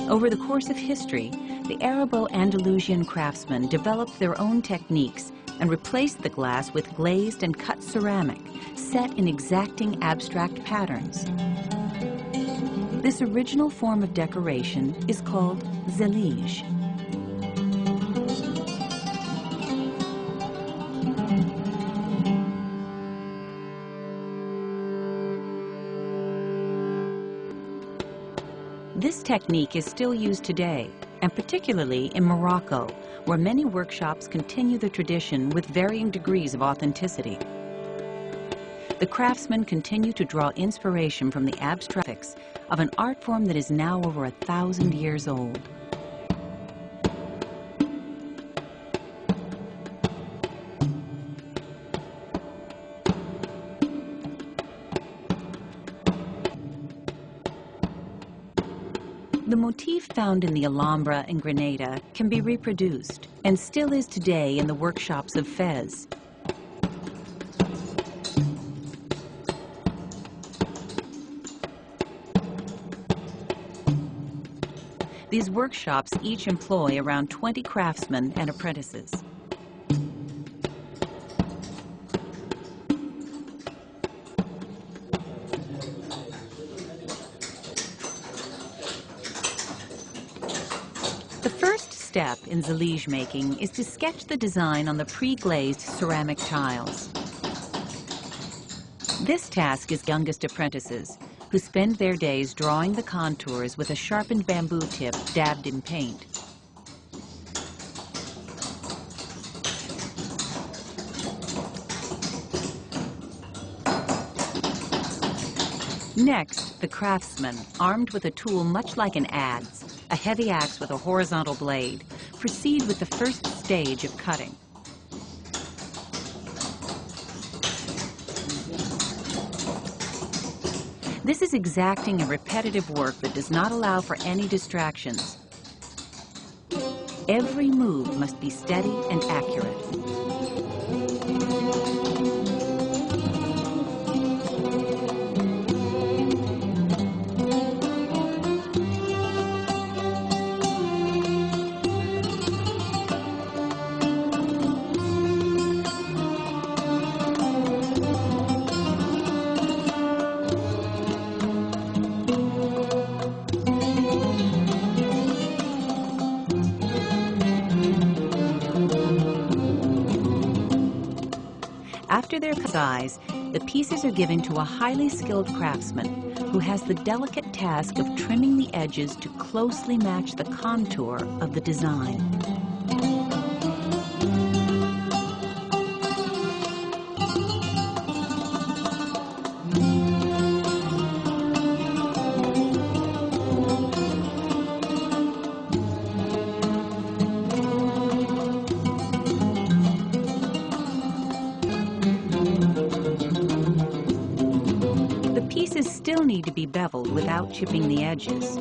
Over the course of history, the Arabo-Andalusian craftsmen developed their own techniques and replaced the glass with glazed and cut ceramic, set in exacting abstract patterns. This original form of decoration is called zellige. This technique is still used today, and particularly in Morocco, where many workshops continue the tradition with varying degrees of authenticity. The craftsmen continue to draw inspiration from the abstracts of an art form that is now over 1,000 years old. The motif found in the Alhambra in Granada can be reproduced, and still is today in the workshops of Fez. These workshops each employ around 20 craftsmen and apprentices. The first step in zellige making is to sketch the design on the pre-glazed ceramic tiles. This task is youngest apprentices, who spend their days drawing the contours with a sharpened bamboo tip dabbed in paint. Next, the craftsman, armed with a tool much like an adze, a heavy axe with a horizontal blade, proceed with the first stage of cutting. This is exacting and repetitive work that does not allow for any distractions. Every move must be steady and accurate. After their size, the pieces are given to a highly skilled craftsman who has the delicate task of trimming the edges to closely match the contour of the design. Pieces still need to be beveled without chipping the edges.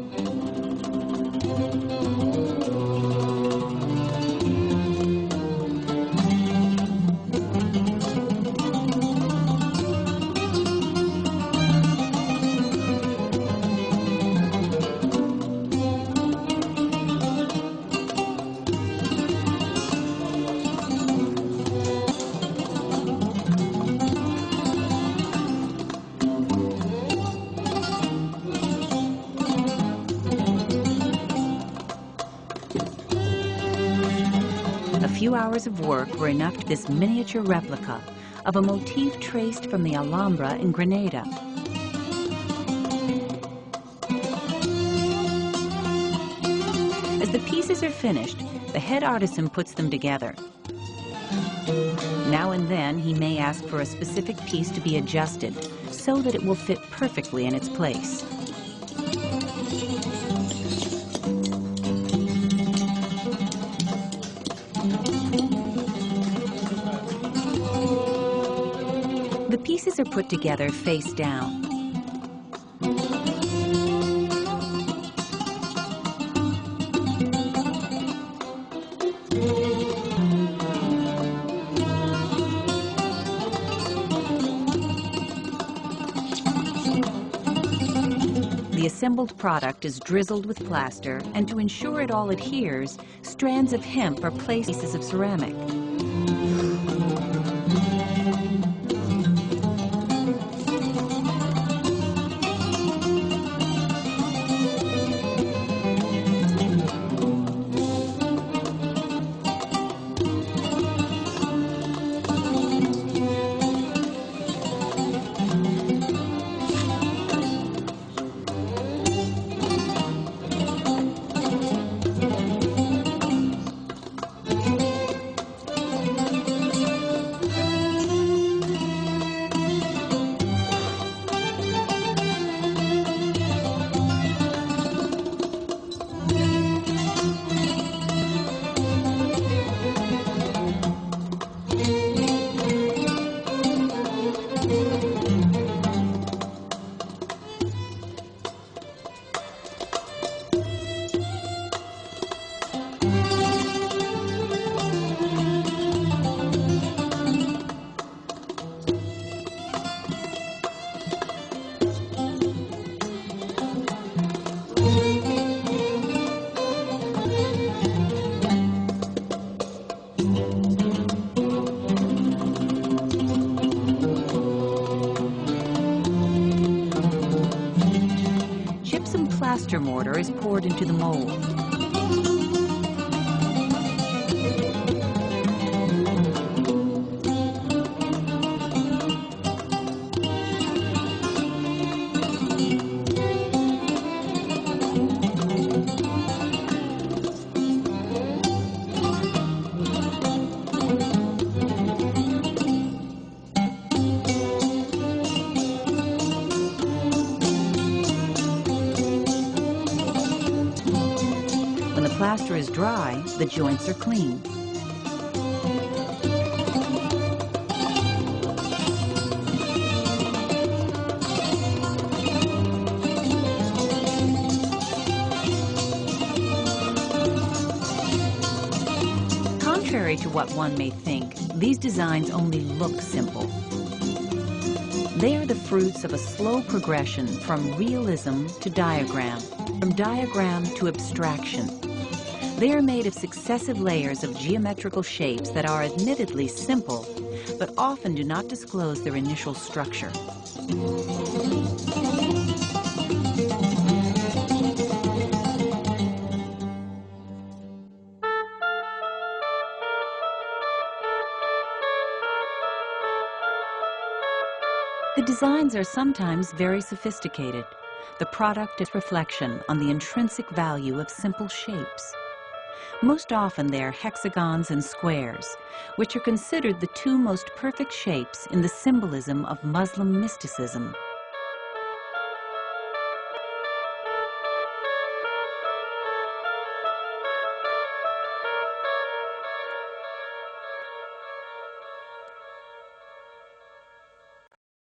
A few hours of work were enough to this miniature replica of a motif traced from the Alhambra in Granada. As the pieces are finished, the head artisan puts them together. Now and then he may ask for a specific piece to be adjusted so that it will fit perfectly in its place. The pieces are put together face down. The assembled product is drizzled with plaster, and to ensure it all adheres, strands of hemp are placed in pieces of ceramic. Plaster mortar is poured into the mold. When the plaster is dry, the joints are clean. Contrary to what one may think, these designs only look simple. They are the fruits of a slow progression from realism to diagram, from diagram to abstraction. They are made of successive layers of geometrical shapes that are admittedly simple, but often do not disclose their initial structure. The designs are sometimes very sophisticated. The product is reflection on the intrinsic value of simple shapes. Most often they are hexagons and squares, which are considered the two most perfect shapes in the symbolism of Muslim mysticism.